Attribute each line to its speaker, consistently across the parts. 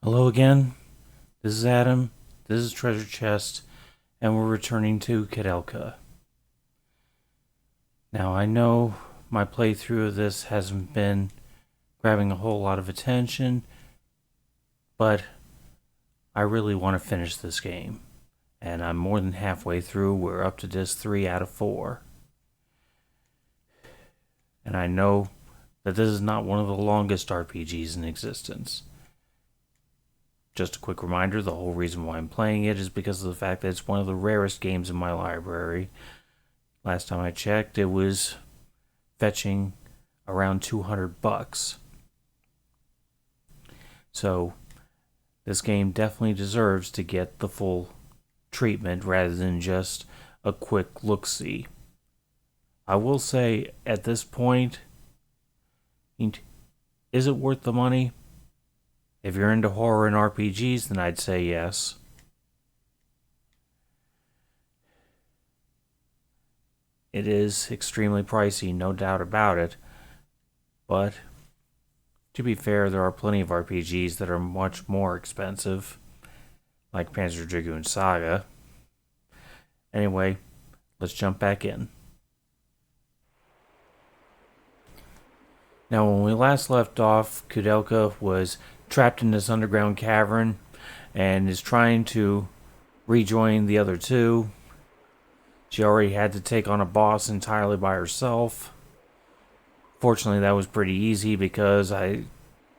Speaker 1: Hello again. This is Adam. This is Treasure Chest, and we're returning to Koudelka. Now, I know my playthrough of this hasn't been grabbing a whole lot of attention, but I really want to finish this game. And I'm more than halfway through. We're up to disc 3 out of 4. And I know that this is not one of the longest RPGs in existence. Just a quick reminder, the whole reason why I'm playing it is because of the fact that it's one of the rarest games in my library. Last time I checked, it was fetching around $200. So, this game definitely deserves to get the full treatment rather than just a quick look-see. I will say, at this point, is it worth the money? If you're into horror and RPGs, then I'd say yes. It is extremely pricey, no doubt about it. But, to be fair, there are plenty of RPGs that are much more expensive, like Panzer Dragoon Saga. Anyway, let's jump back in. Now, when we last left off, Koudelka was trapped in this underground cavern and is trying to rejoin the other two. She already had to take on a boss entirely by herself. Fortunately, that was pretty easy because I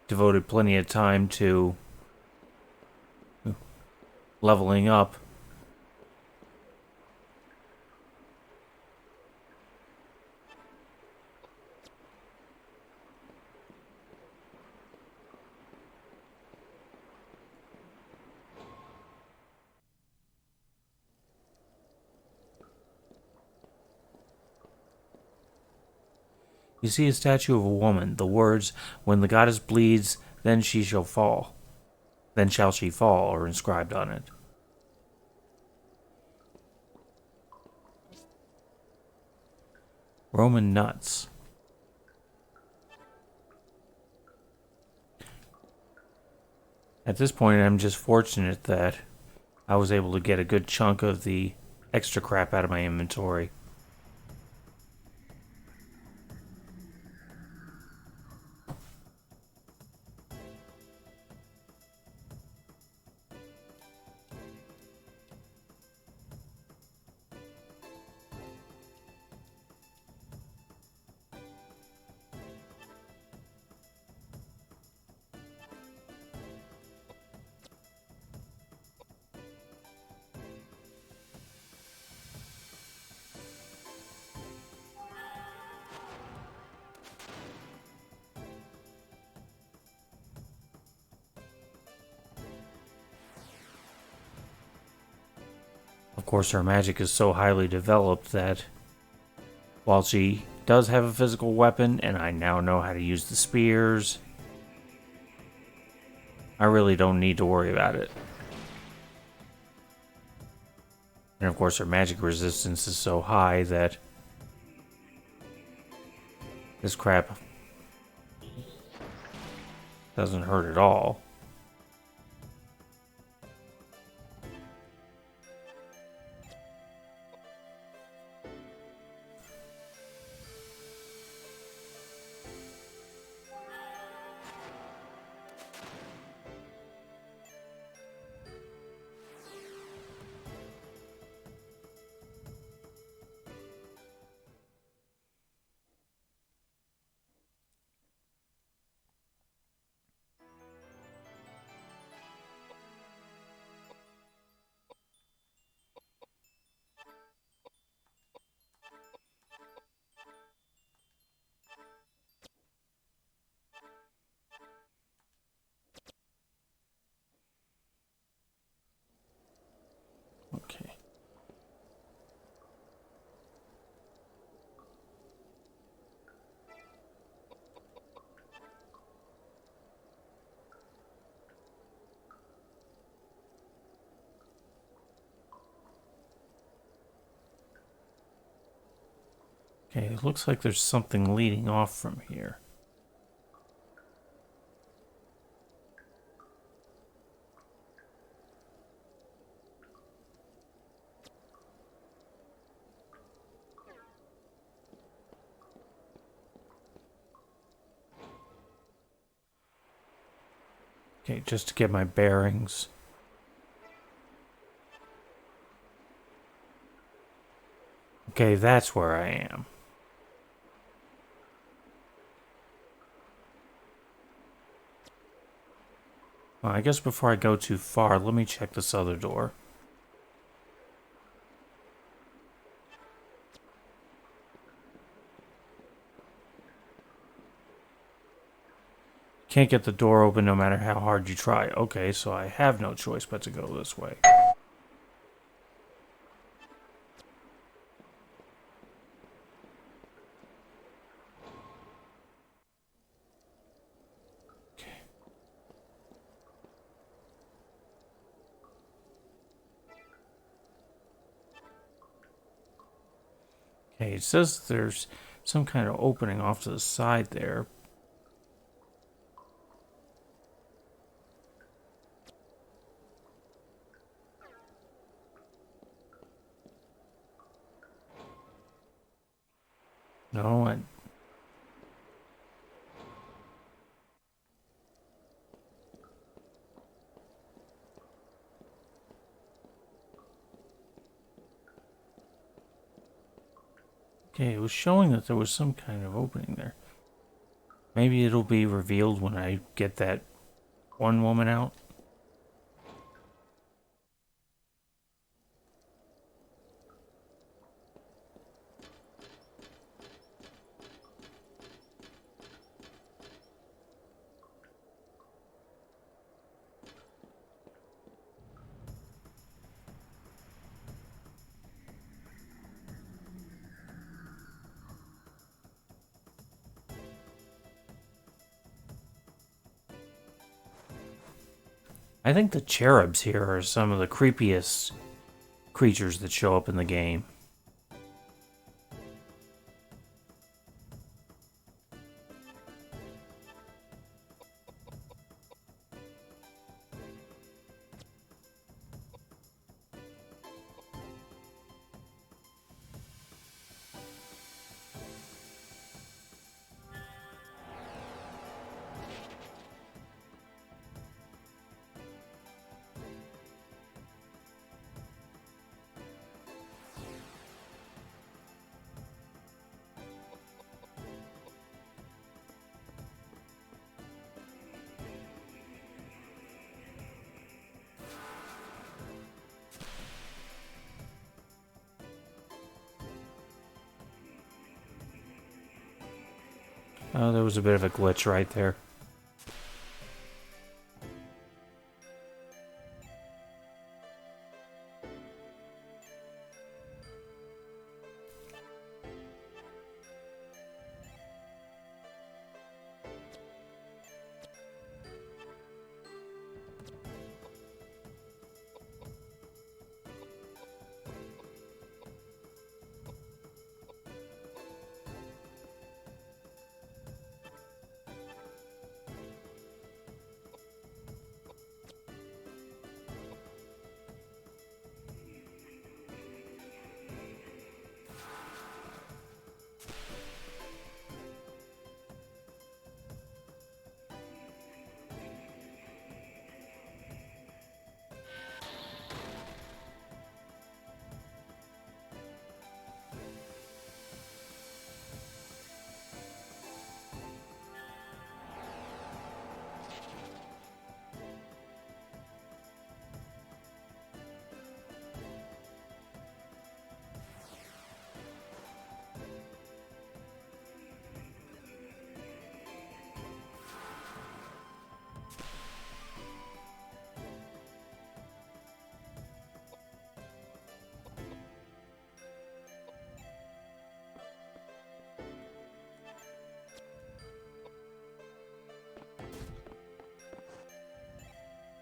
Speaker 1: devoted plenty of time to leveling up. You see a statue of a woman. The words, "When the goddess bleeds, then she shall fall. Then shall she fall," are inscribed on it. Roman nuts. At this point, I'm just fortunate that I was able to get a good chunk of the extra crap out of my inventory. Of course, her magic is so highly developed that while she does have a physical weapon, and I now know how to use the spears, I really don't need to worry about it. And of course, her magic resistance is so high that this crap doesn't hurt at all. Okay. Okay, it looks like there's something leading off from here. Okay, just to get my bearings. Okay, that's where I am. Well, I guess before I go too far, let me check this other door. Can't get the door open no matter how hard you try. Okay, so I have no choice but to go this way. Okay, it says there's some kind of opening off to the side there. No, okay, it was showing that there was some kind of opening there. Maybe it'll be revealed when I get that one woman out. I think the cherubs here are some of the creepiest creatures that show up in the game. Oh, there was a bit of a glitch right there.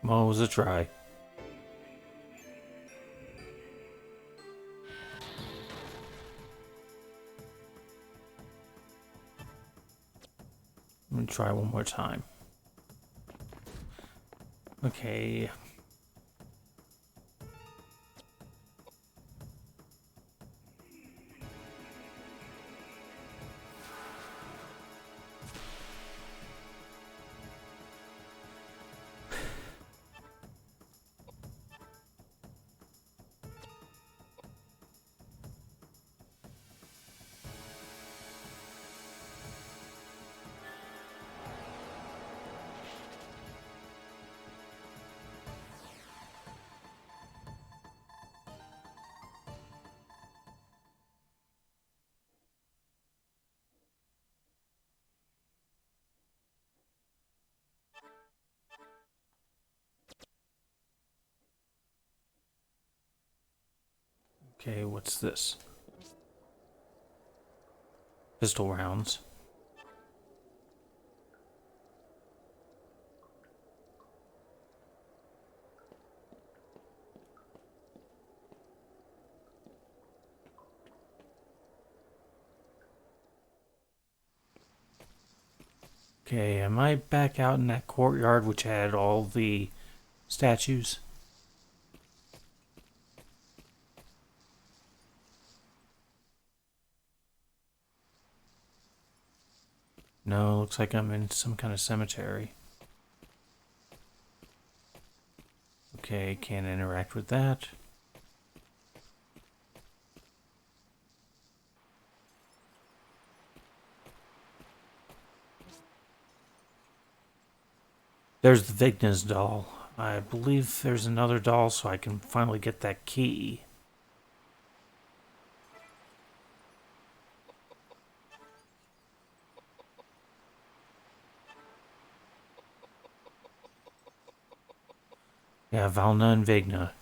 Speaker 1: Well, it was a try. Let me try one more time. Okay. Okay, what's this? Pistol rounds. Okay, am I back out in that courtyard which had all the statues? No, looks like I'm in some kind of cemetery. Okay, can't interact with that. There's the Vigna's doll. I believe there's another doll so I can finally get that key. Yeah, Valna and Vigna.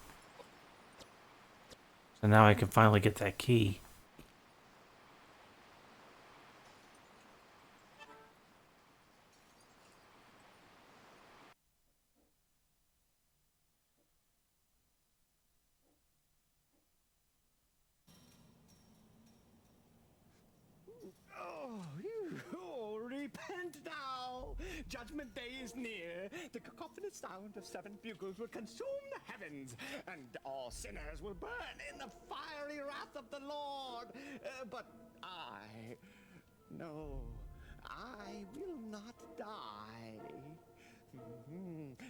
Speaker 1: So now I can finally get that key.
Speaker 2: Repent now! Judgment day is near. The cacophonous sound of 7 bugles will consume the heavens, and all sinners will burn in the fiery wrath of the Lord. But no, I will not die.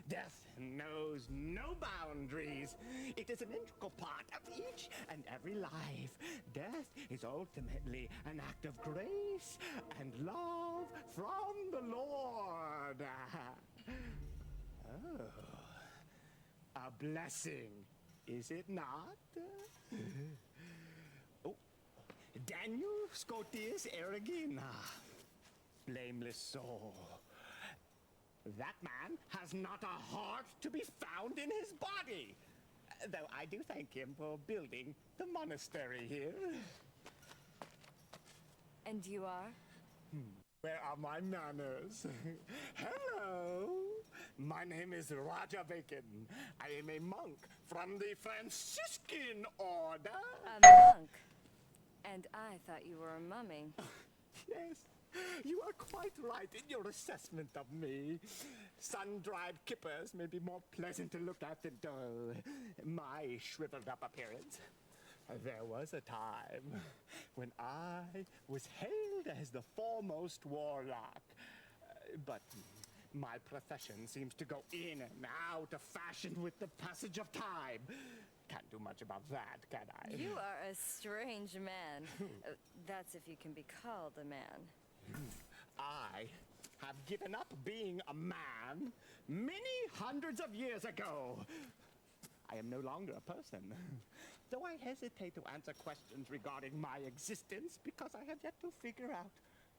Speaker 2: Death knows no boundaries. It is an integral part of each and every life. Death is ultimately an act of grace and love from the Lord. Oh, a blessing, is it not? Oh, Daniel Scotius Erigina, blameless soul. That man has not a heart to be found in his body. Though I do thank him for building the monastery here.
Speaker 3: And you are?
Speaker 2: Where are my manners? Hello! My name is Raja Bacon. I am a monk from the Franciscan order.
Speaker 3: A monk? And I thought you were a mummy.
Speaker 2: Yes, you are quite right in your assessment of me. Sun-dried kippers may be more pleasant to look at than my shriveled-up appearance. There was a time when I was hailed as the foremost warlock. But my profession seems to go in and out of fashion with the passage of time. Can't do much about that, can I?
Speaker 3: You are a strange man. That's if you can be called a man.
Speaker 2: I have given up being a man many hundreds of years ago. I am no longer a person, though I hesitate to answer questions regarding my existence because I have yet to figure out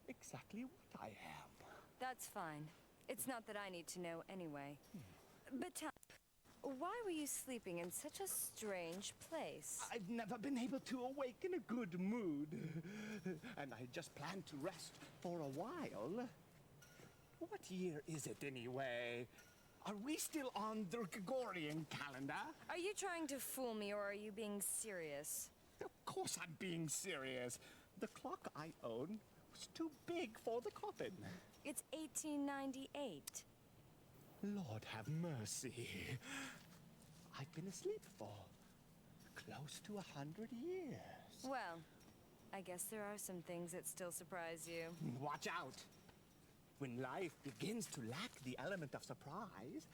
Speaker 2: exactly what I am.
Speaker 3: That's fine. It's not that I need to know anyway. But tell me, why were you sleeping in such a strange place?
Speaker 2: I've never been able to awaken a good mood, and I just planned to rest for a while. What year is it anyway? Are we still on the Gregorian calendar?
Speaker 3: Are you trying to fool me, or are you being serious?
Speaker 2: Of course I'm being serious. The clock I own was too big for the coffin.
Speaker 3: It's 1898.
Speaker 2: Lord have mercy. I've been asleep for close to 100 years.
Speaker 3: Well, I guess there are some things that still surprise you.
Speaker 2: Watch out. When life begins to lack the element of surprise,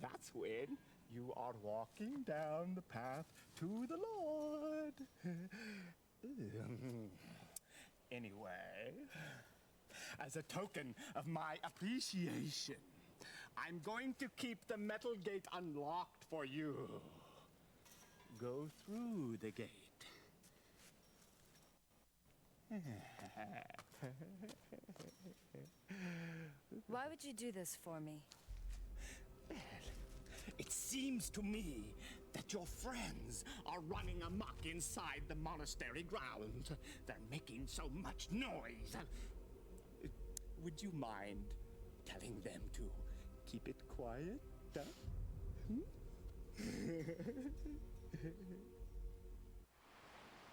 Speaker 2: that's when you are walking down the path to the Lord. Anyway, as a token of my appreciation, I'm going to keep the metal gate unlocked for you. Go through the gate.
Speaker 3: Why would you do this for me?
Speaker 2: Well, it seems to me that that your friends are running amok inside the monastery grounds. They're making so much noise. Would you mind telling them to keep it quiet?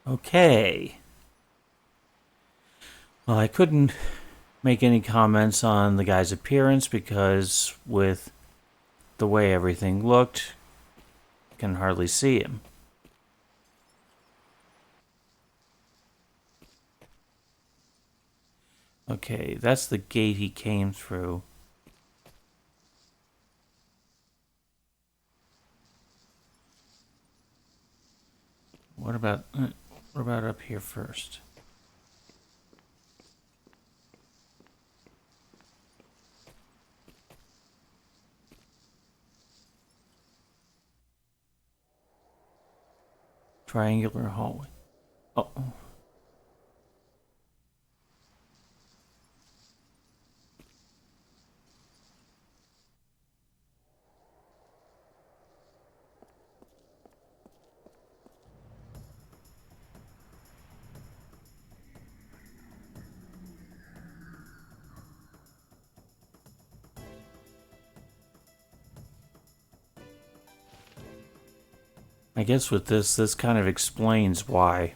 Speaker 1: Okay. Well, I couldn't make any comments on the guy's appearance because with the way everything looked, I can hardly see him. Okay, that's the gate he came through. What about up here first? Triangular hallway. Oh. I guess with this kind of explains why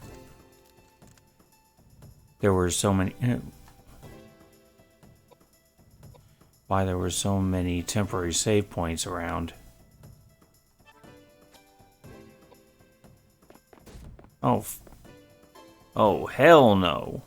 Speaker 1: there were so many temporary save points around. Oh, hell no.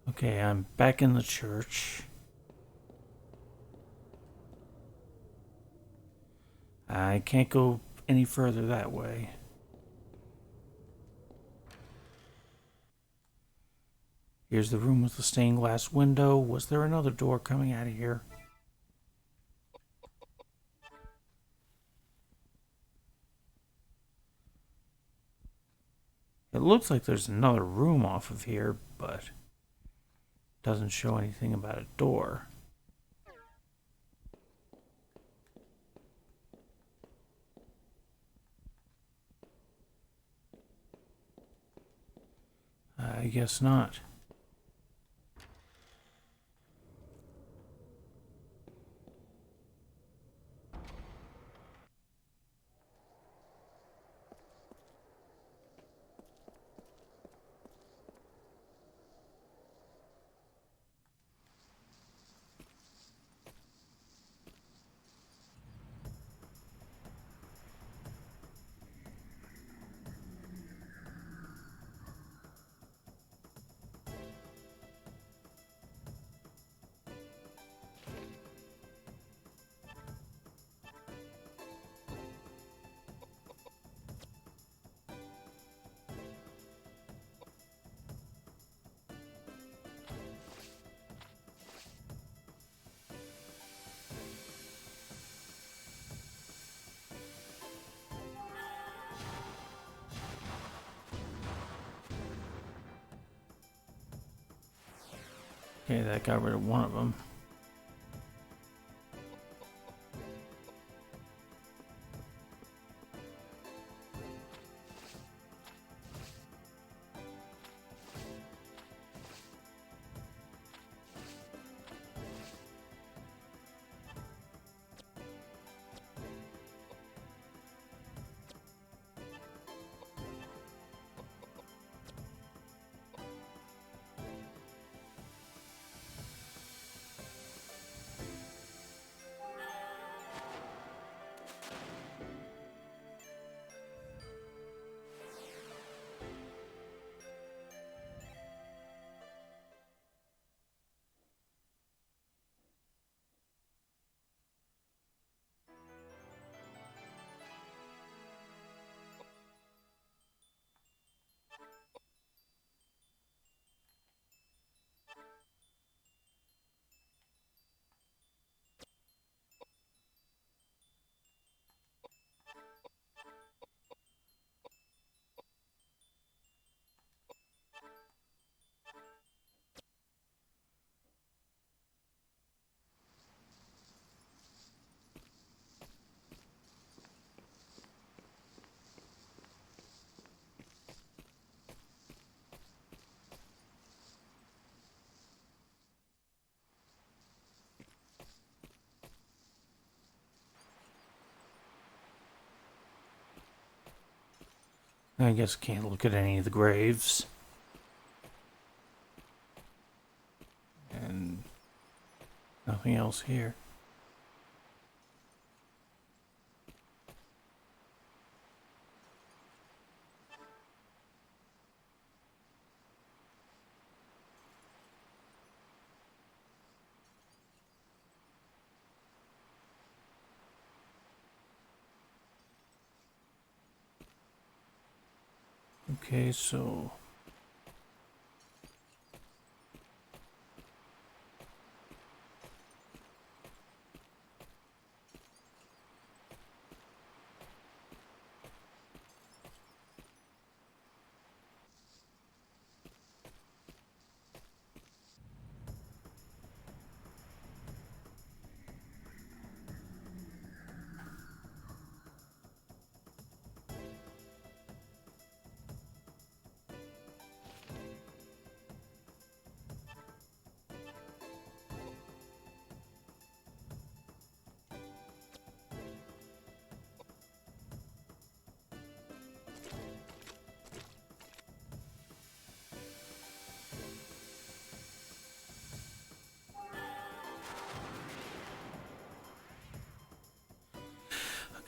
Speaker 1: Okay, I'm back in the church. I can't go any further that way. Here's the room with the stained glass window. Was there another door coming out of here? It looks like there's another room off of here, but doesn't show anything about a door. I guess not. Okay, that got rid of one of them. I guess I can't look at any of the graves. And nothing else here. Okay, so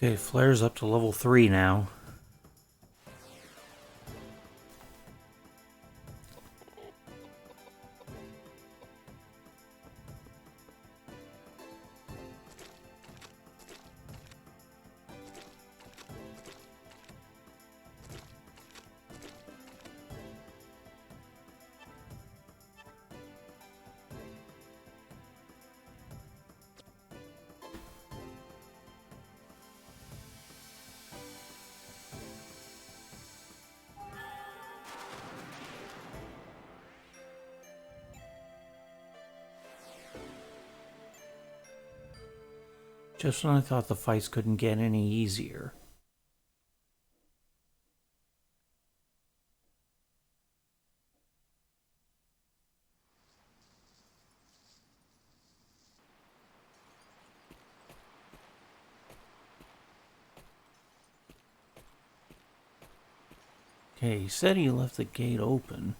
Speaker 1: okay, flare's up to level 3 now. Just when I thought the fights couldn't get any easier. Okay, he said he left the gate open.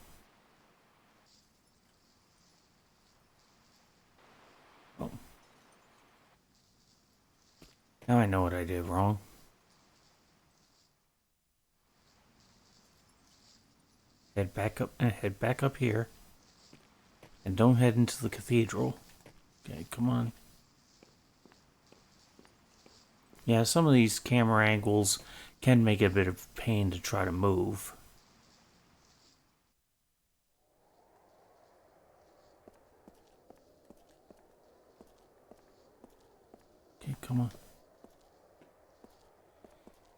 Speaker 1: Oh. Now I know what I did wrong. Head back up here. And don't head into the cathedral. Okay, come on. Yeah, some of these camera angles can make it a bit of a pain to try to move. Okay, come on.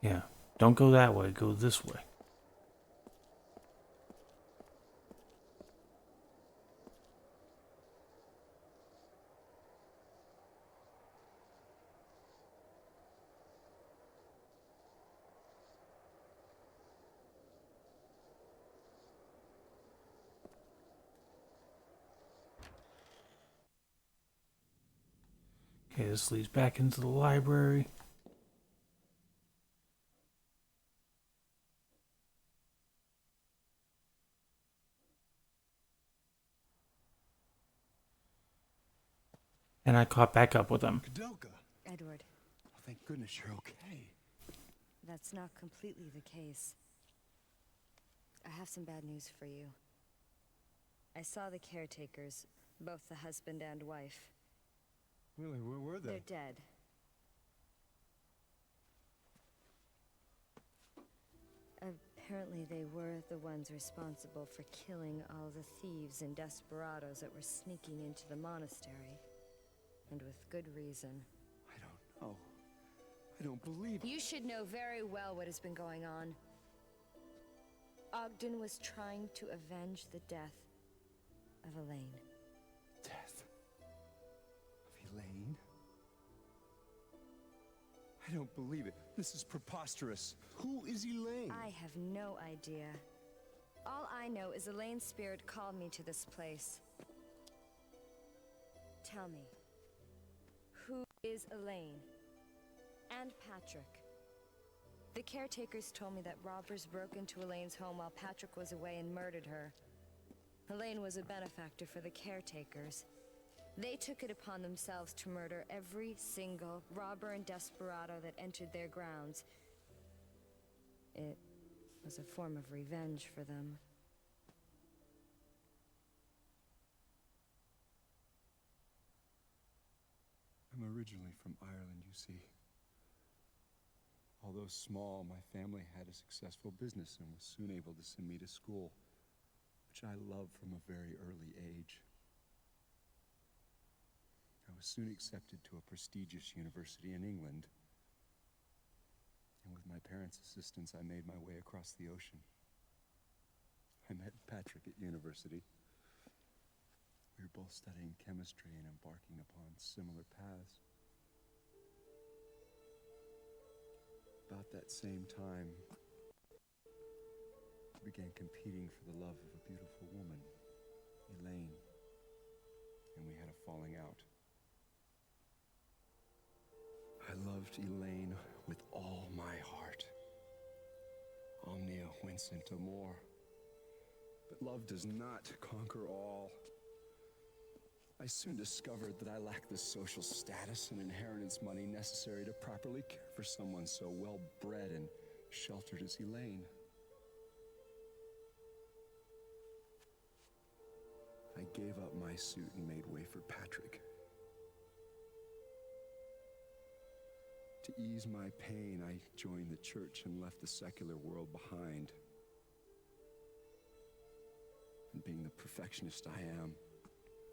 Speaker 1: Yeah, don't go that way, go this way. Okay, this leads back into the library. And I caught back up with him.
Speaker 2: Koudelka.
Speaker 3: Edward,
Speaker 2: Oh, thank goodness you're okay.
Speaker 3: that's not completely the case. I have some bad news for you. I saw the caretakers, both the husband and wife.
Speaker 2: Really, where were they?
Speaker 3: They're dead. Apparently they were the ones responsible for killing all the thieves and desperados that were sneaking into the monastery. And with good reason.
Speaker 2: I don't know. I don't believe it.
Speaker 3: You should know very well what has been going on. Ogden was trying to avenge the death of Elaine.
Speaker 2: Death of Elaine? I don't believe it. This is preposterous. Who is Elaine?
Speaker 3: I have no idea. All I know is Elaine's spirit called me to this place. Tell me, who is Elaine? And Patrick? The caretakers told me that robbers broke into Elaine's home while Patrick was away and murdered her. Elaine was a benefactor for the caretakers. They took it upon themselves to murder every single robber and desperado that entered their grounds. It was a form of revenge for them.
Speaker 2: I'm originally from Ireland, you see. Although small, my family had a successful business and was soon able to send me to school, which I loved from a very early age. I was soon accepted to a prestigious university in England, and with my parents' assistance, I made my way across the ocean. I met Patrick at university. We were both studying chemistry and embarking upon similar paths. About that same time, I began competing for the love of a beautiful woman, Elaine, and we had a falling out. I loved Elaine with all my heart. Omnia vincit amor. But love does not conquer all. I soon discovered that I lacked the social status and inheritance money necessary to properly care for someone so well-bred and sheltered as Elaine. I gave up my suit and made way for Patrick. To ease my pain, I joined the church and left the secular world behind. And being the perfectionist I am,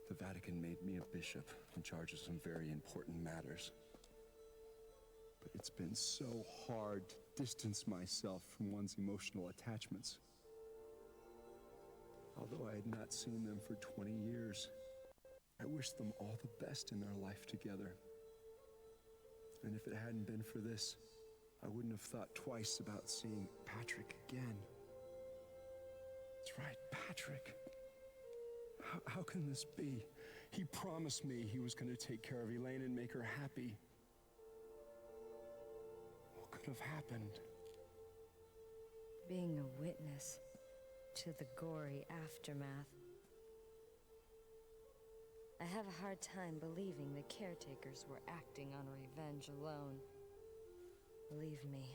Speaker 2: the Vatican made me a bishop in charge of some very important matters. But it's been so hard to distance myself from one's emotional attachments. Although I had not seen them for 20 years, I wished them all the best in their life together. And if it hadn't been for this, I wouldn't have thought twice about seeing Patrick again. That's right, Patrick. How can this be? He promised me he was going to take care of Elaine and make her happy. What could have happened?
Speaker 3: Being a witness to the gory aftermath. I have a hard time believing the caretakers were acting on revenge alone. Believe me,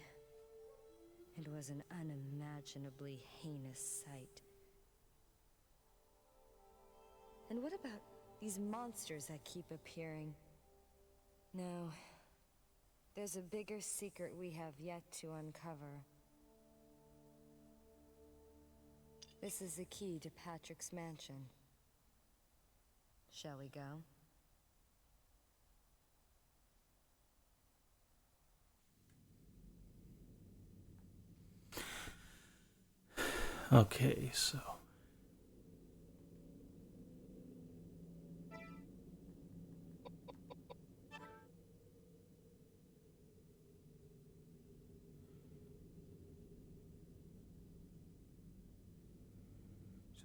Speaker 3: it was an unimaginably heinous sight. And what about these monsters that keep appearing? No, there's a bigger secret we have yet to uncover. This is the key to Patrick's mansion. Shall we go?
Speaker 1: Okay, so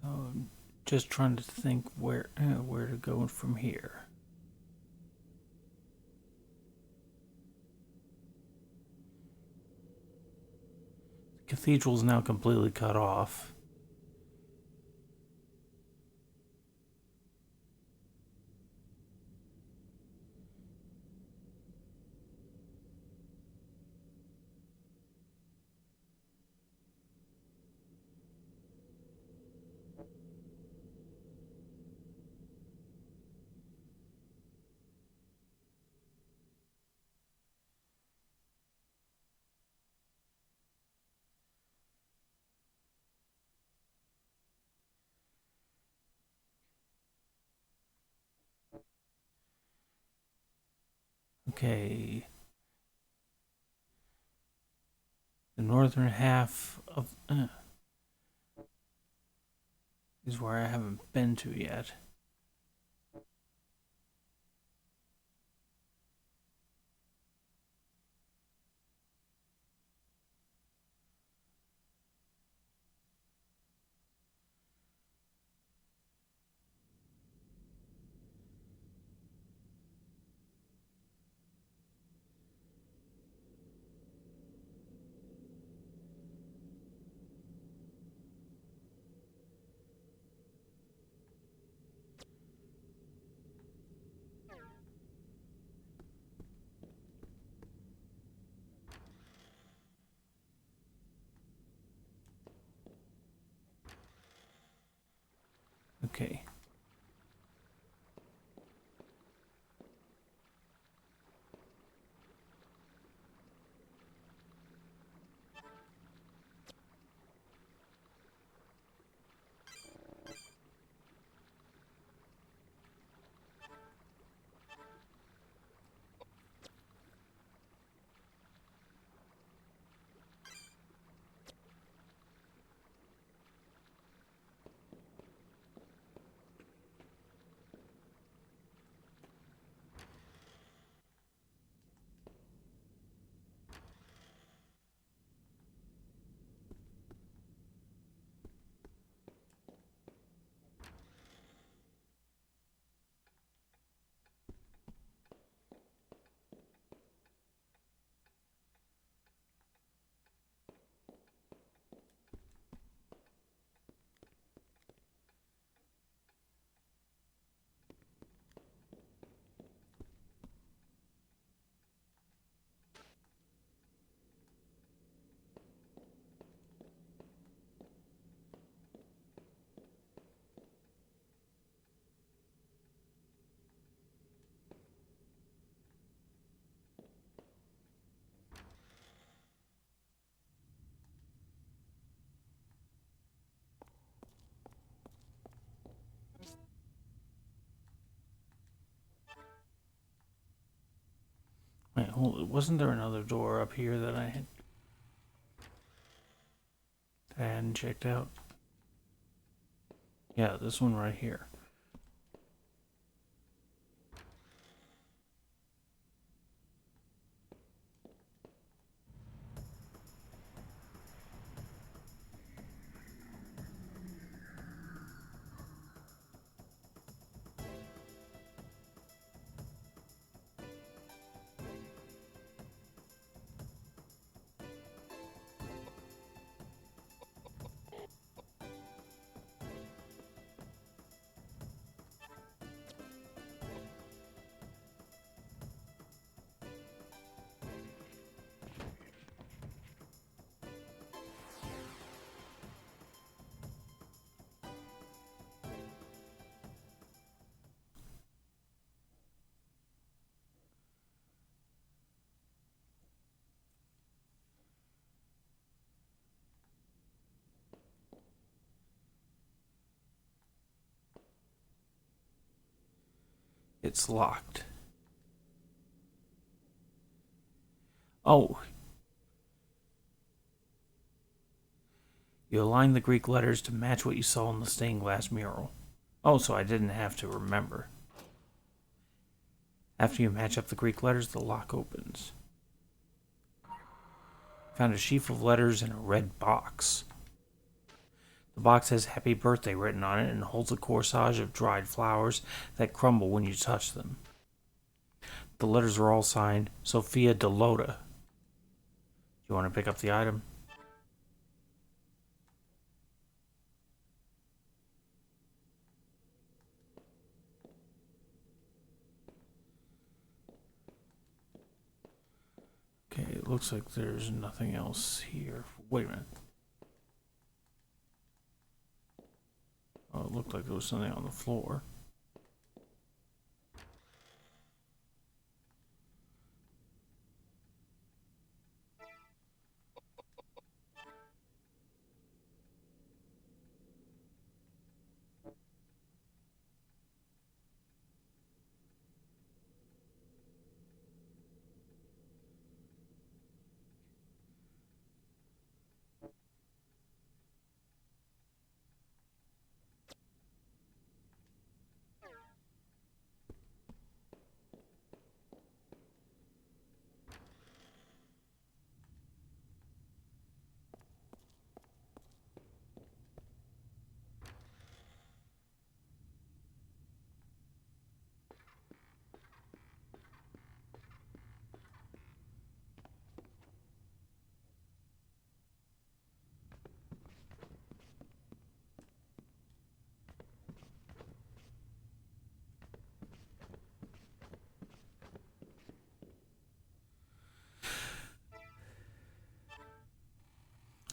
Speaker 1: I'm just trying to think where to go from here. cathedral's now completely cut off. Okay. The northern half of is where I haven't been to yet. Okay. Wait, hold it. Wasn't there another door up here that I hadn't checked out? Yeah, this one right here. It's locked. Oh. You align the Greek letters to match what you saw in the stained glass mural. Oh, so I didn't have to remember. After you match up the Greek letters, the lock opens. Found a sheaf of letters in a red box. The box has Happy Birthday written on it and holds a corsage of dried flowers that crumble when you touch them. The letters are all signed Sophia Delota. Do you want to pick up the item? looks like there's nothing else here. Wait a minute. Oh, it looked like there was something on the floor.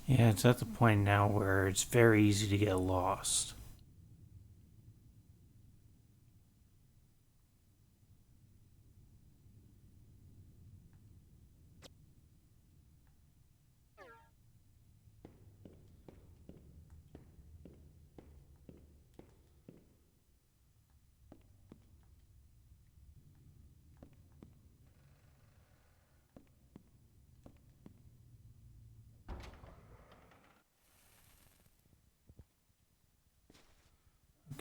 Speaker 1: Yeah, it's at the point now where it's very easy to get lost.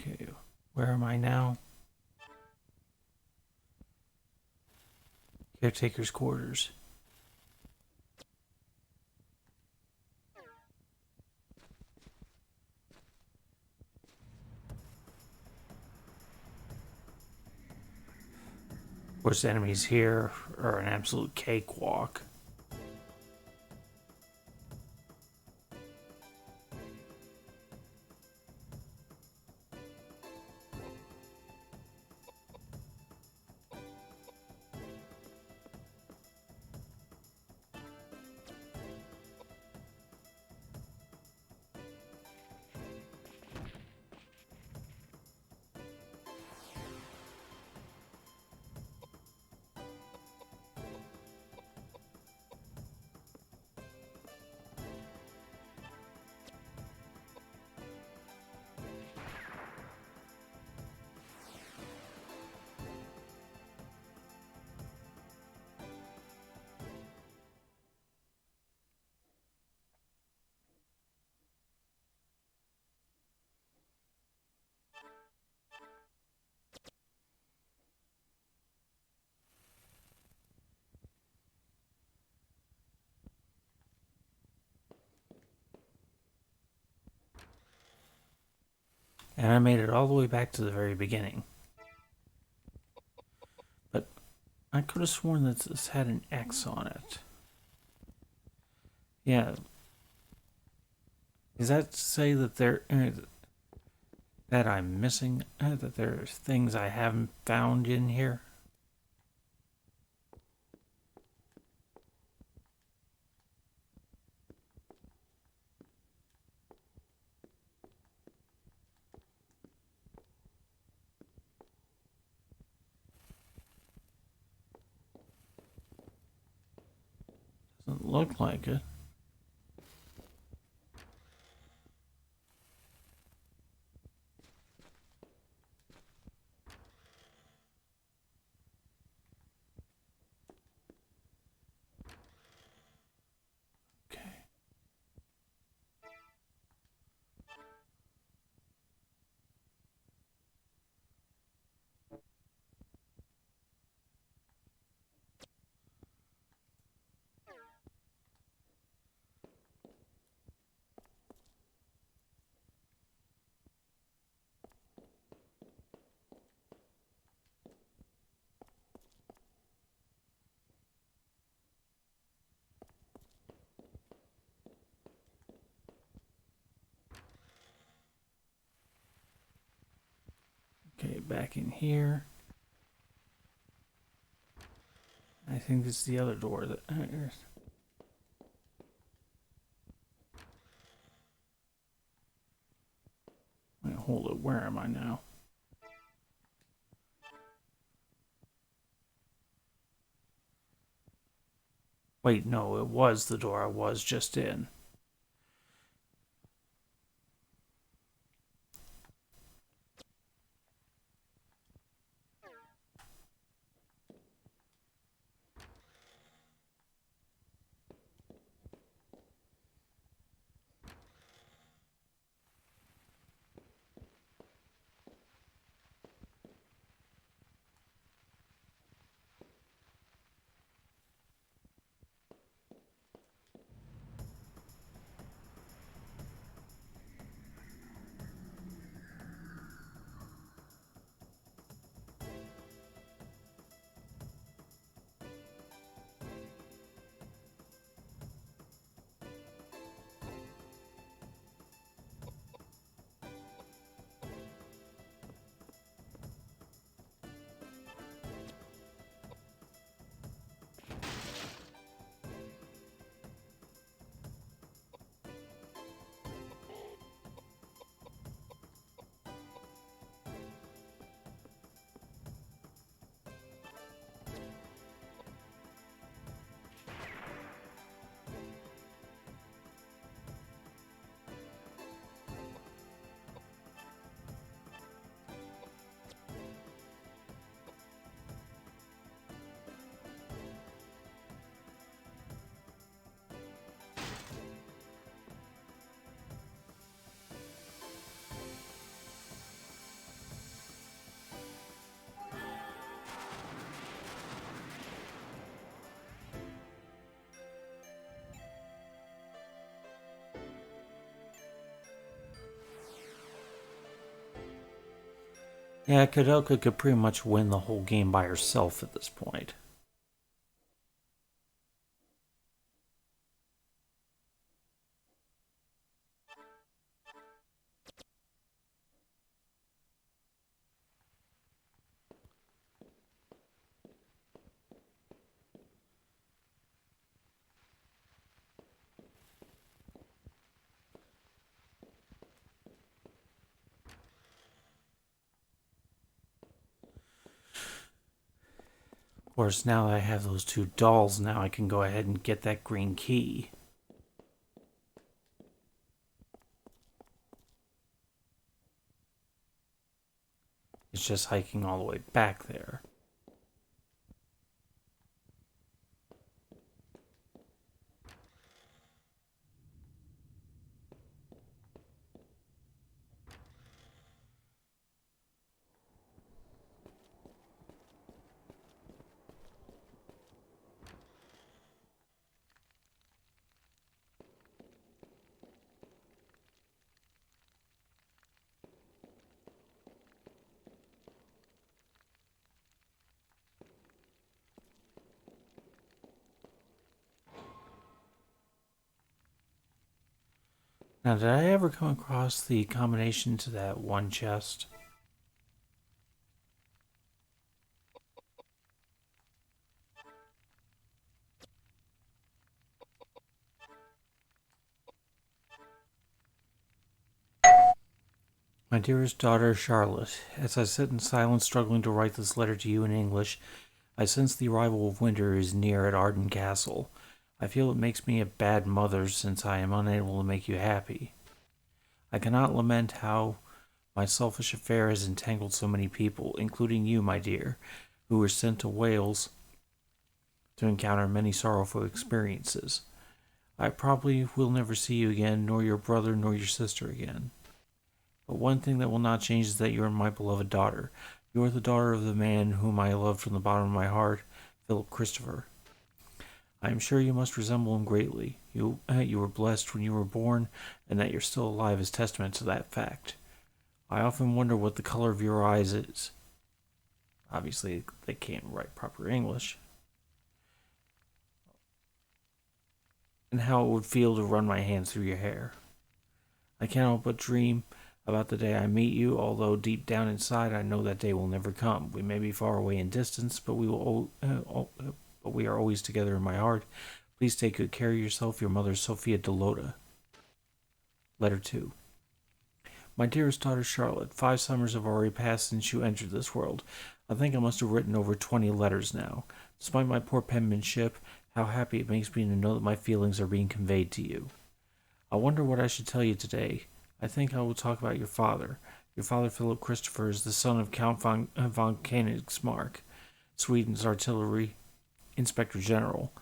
Speaker 1: Okay, where am I now? Caretaker's quarters. Of course, the enemies here are an absolute cakewalk. And I made it all the way back to the very beginning. But I could have sworn that this had an X on it. Yeah. Does that say that that I'm missing? That there are things I haven't found in here? Doesn't look like it. Okay. Okay, back in here. I think this is the other door that. hold it. Where am I now? Wait, no, it was the door I was just in. Yeah, Koudelka could pretty much win the whole game by herself at this point. Of course, now that I have those two dolls, now I can go ahead and get that green key. It's just hiking all the way back there. Now, did I ever come across the combination to that one chest? My dearest daughter, Charlotte, as I sit in silence struggling to write this letter to you in English, I sense the arrival of winter is near at Arden Castle. I feel it makes me a bad mother since I am unable to make you happy. I cannot lament how my selfish affair has entangled so many people, including you, my dear, who were sent to Wales to encounter many sorrowful experiences. I probably will never see you again, nor your brother, nor your sister again. But one thing that will not change is that you are my beloved daughter. You are the daughter of the man whom I loved from the bottom of my heart, Philip Christopher. I am sure you must resemble him greatly. You were blessed when you were born, and that you're still alive is testament to that fact. I often wonder what the color of your eyes is. Obviously, they can't write proper English. And how it would feel to run my hands through your hair. I cannot but dream about the day I meet you, although deep down inside I know that day will never come. We may be far away in distance, but we are always together in my heart. Please take good care of yourself. Your mother, Sophia Delota. Letter 2. My dearest daughter Charlotte, 5 summers have already passed since you entered this world. I think I must have written over 20 letters now. Despite my poor penmanship, how happy it makes me to know that my feelings are being conveyed to you. I wonder what I should tell you today. I think I will talk about your father. Your father, Philip Christopher, is the son of Count von Königsmark, Sweden's artillery inspector general.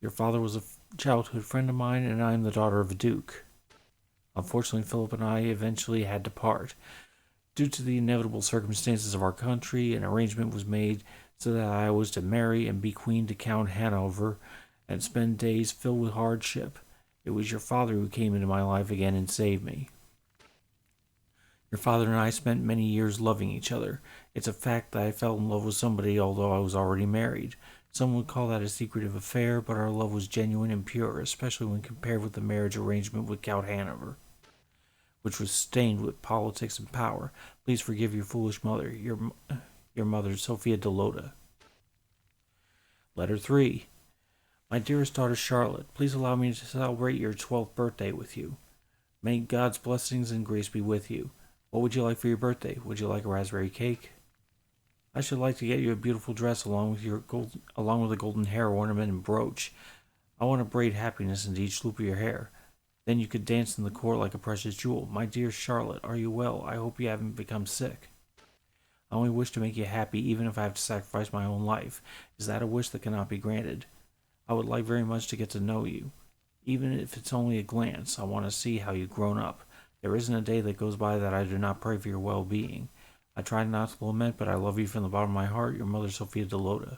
Speaker 1: Your father was a childhood friend of mine, and I am the daughter of a duke. Unfortunately, Philip and I eventually had to part. Due to the inevitable circumstances of our country, an arrangement was made so that I was to marry and be queen to Count Hanover and spend days filled with hardship. It was your father who came into my life again and saved me. Your father and I spent many years loving each other. It's a fact that I fell in love with somebody although I was already married. Some would call that a secretive affair, but our love was genuine and pure, especially when compared with the marriage arrangement with Count Hanover, which was stained with politics and power. Please forgive your foolish mother, your mother, Sophia Delota. Letter 3. My dearest daughter Charlotte, please allow me to celebrate your 12th birthday with you. May God's blessings and grace be with you. What would you like for your birthday? Would you like a raspberry cake? I should like to get you a beautiful dress along with a golden hair ornament and brooch. I want to braid happiness into each loop of your hair. Then you could dance in the court like a precious jewel. My dear Charlotte, are you well? I hope you haven't become sick. I only wish to make you happy, even if I have to sacrifice my own life. Is that a wish that cannot be granted? I would like very much to get to know you. Even if it's only a glance, I want to see how you've grown up. There isn't a day that goes by that I do not pray for your well-being. I try not to lament, but I love you from the bottom of my heart, your mother, Sophia Delota.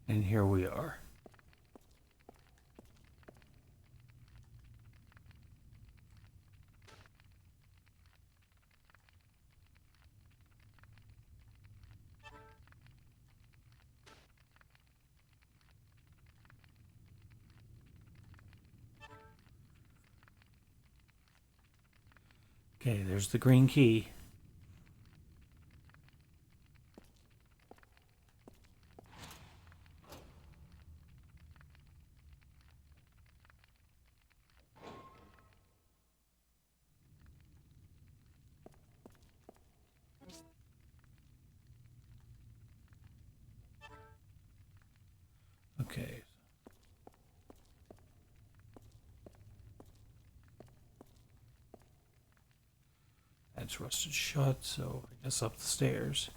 Speaker 1: And here we are. Okay, there's the green key. It's rusted shut, so I guess up the stairs.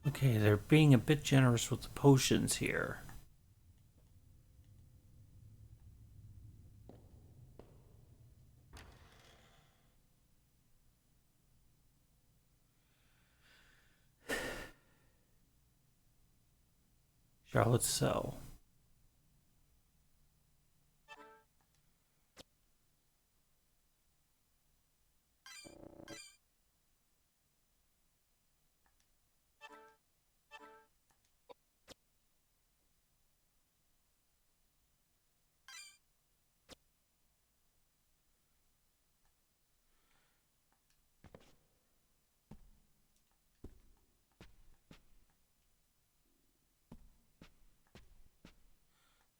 Speaker 1: Okay, they're being a bit generous with the potions here. Charlotte's cell.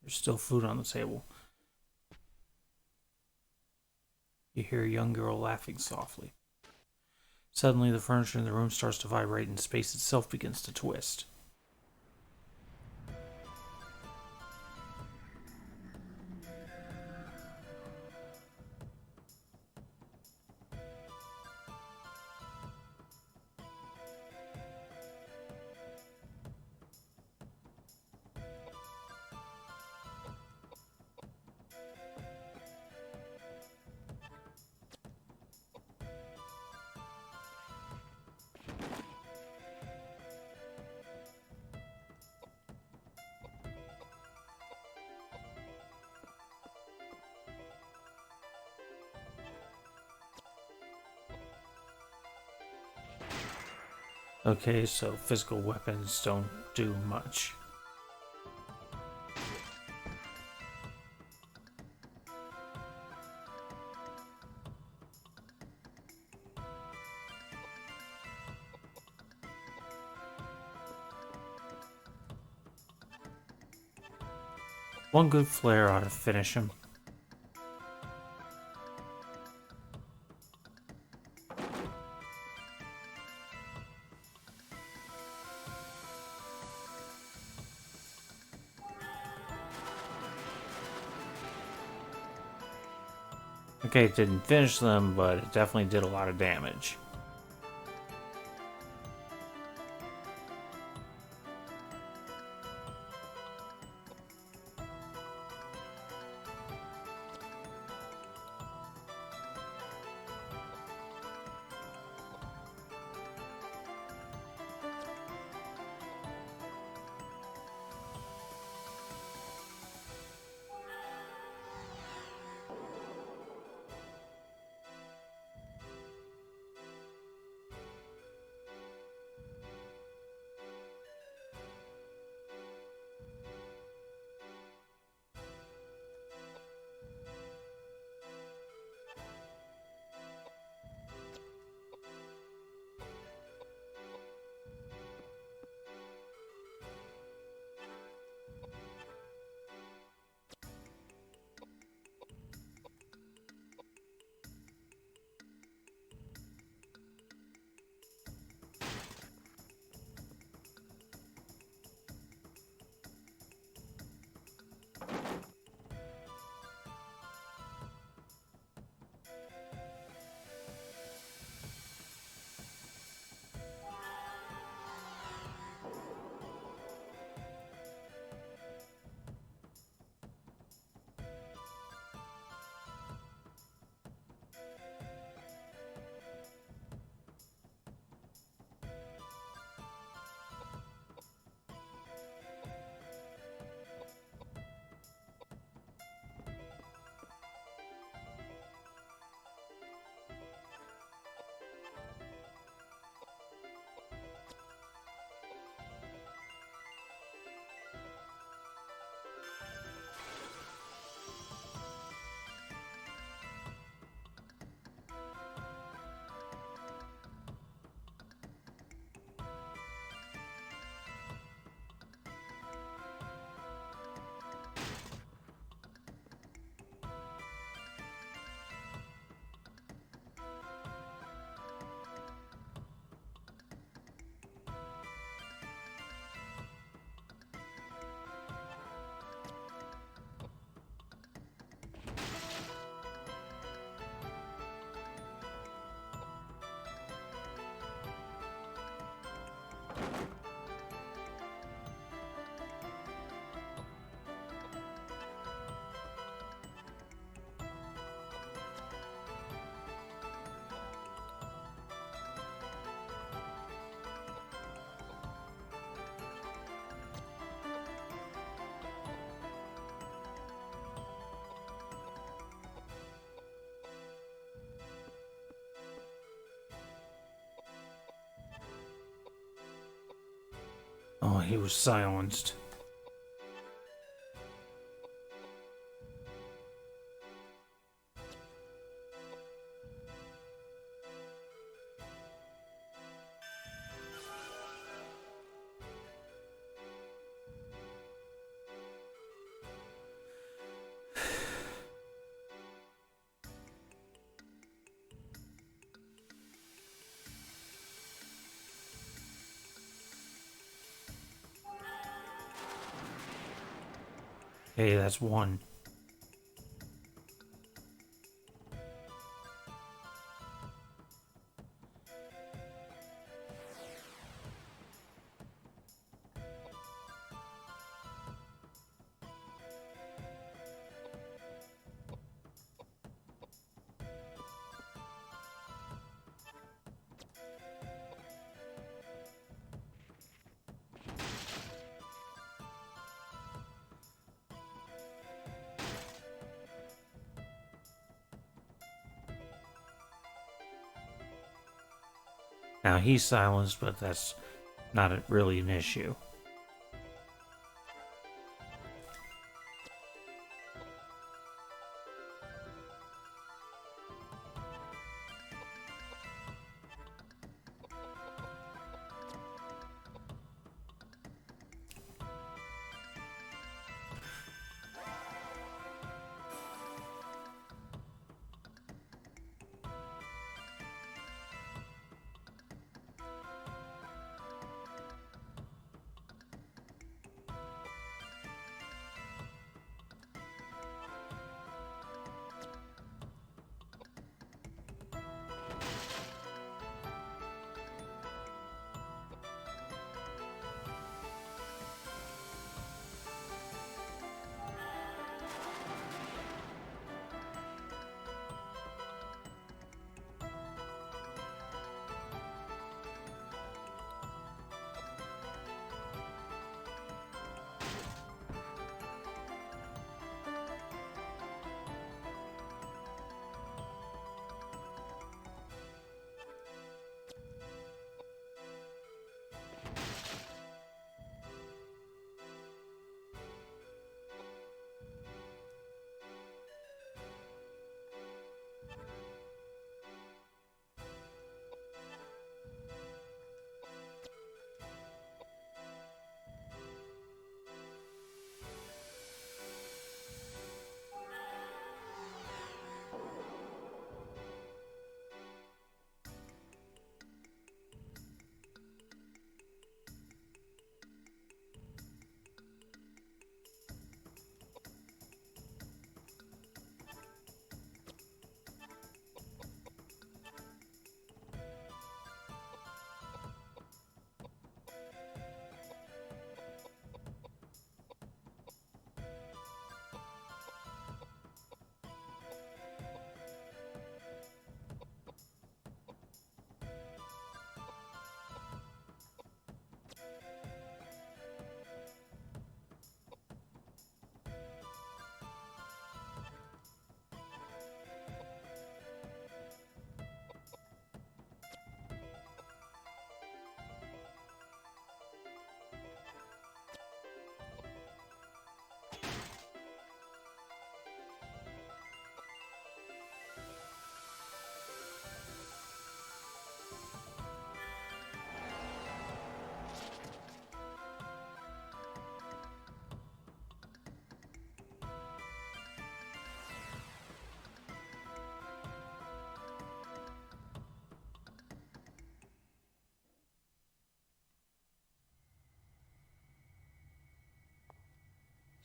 Speaker 1: There's still food on the table. You hear a young girl laughing softly. Suddenly, the furniture in the room starts to vibrate and space itself begins to twist. Okay, so physical weapons don't do much. One good flare ought to finish him. Okay, it didn't finish them, but it definitely did a lot of damage. Oh, he was silenced. Hey, that's one. Now he's silenced, but that's not really an issue.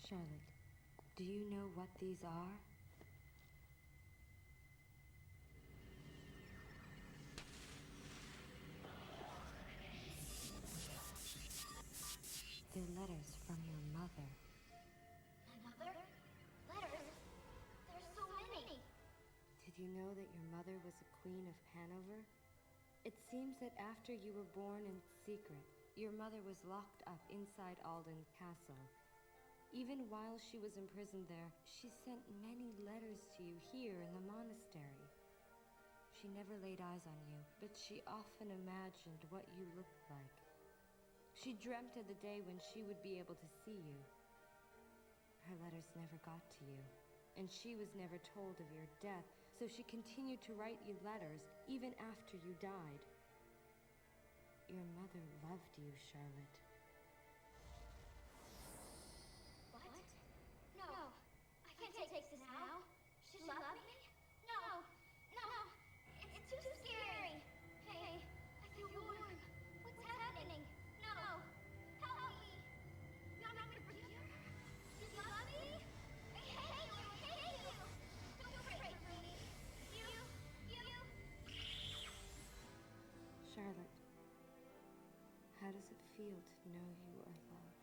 Speaker 3: Charlotte, do you know what these are? They're letters from your mother.
Speaker 4: My mother? Letters? There's so many.
Speaker 3: Did you know that your mother was a queen of Hanover? It seems that after you were born in secret, your mother was locked up inside Alden Castle. Even while she was imprisoned there, she sent many letters to you here in the monastery. She never laid eyes on you, but she often imagined what you looked like. She dreamt of the day when she would be able to see you. Her letters never got to you, and she was never told of your death, so she continued to write you letters even after you died. Your mother loved you, Charlotte.
Speaker 4: What? No. I can't take this now. She love me? No. No. It's too scary. Hey, I feel warm. What's happening? No. Help me. You're not gonna forgive her? You love me? I hate you. I hate you. Don't break me. You.
Speaker 3: Charlotte, how does it feel to know you are loved?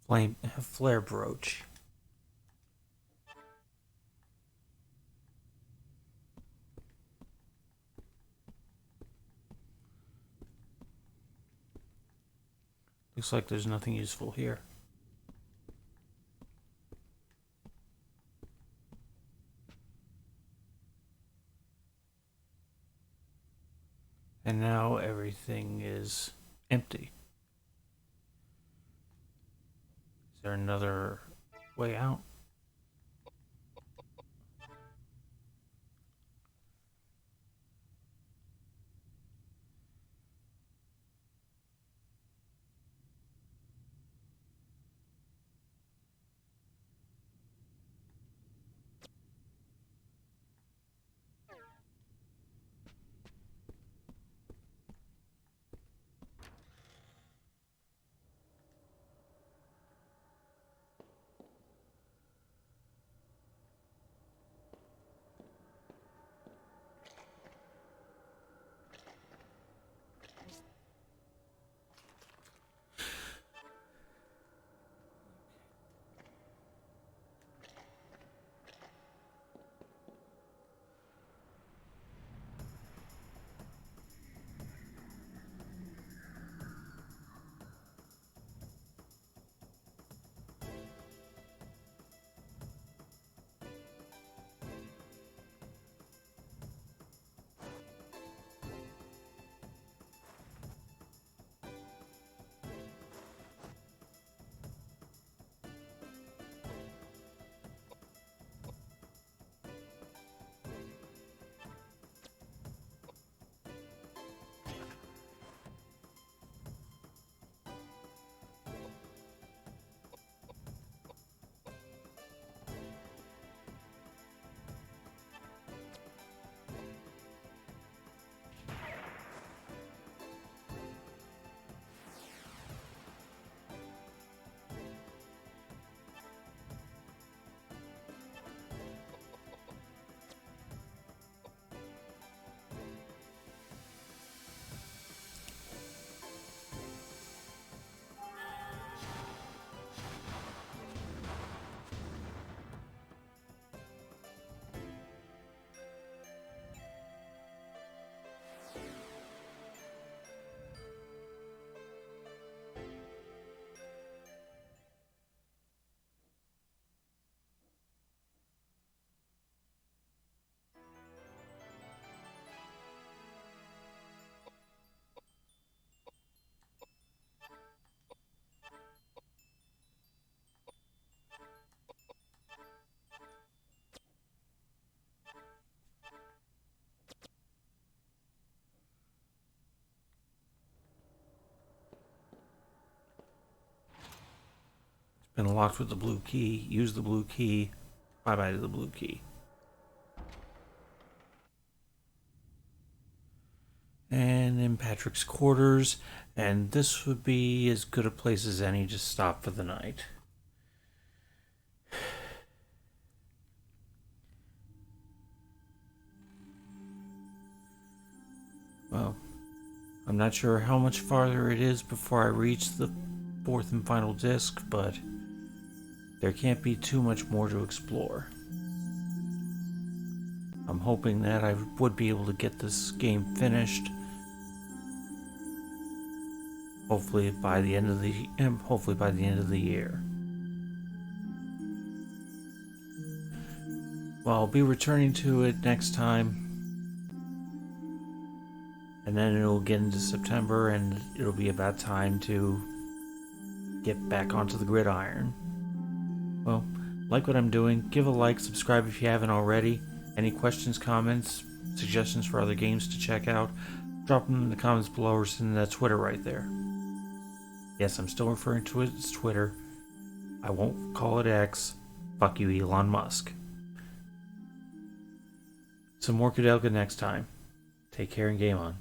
Speaker 1: flare brooch. Looks like there's nothing useful here. And now everything is empty. Is there another way out? Been locked with the blue key. Use the blue key. Bye-bye to the blue key. And in Patrick's quarters. And this would be as good a place as any to stop for the night. Well, I'm not sure how much farther it is before I reach the fourth and final disc, but there can't be too much more to explore. I'm hoping that I would be able to get this game finished. Hopefully by the end of the year. Well, I'll be returning to it next time. And then it'll get into September and it'll be about time to get back onto the gridiron. Well, like what I'm doing, give a like, subscribe if you haven't already. Any questions, comments, suggestions for other games to check out, drop them in the comments below or send that Twitter right there. Yes, I'm still referring to it as Twitter. I won't call it X. Fuck you, Elon Musk. Some more Koudelka next time. Take care and game on.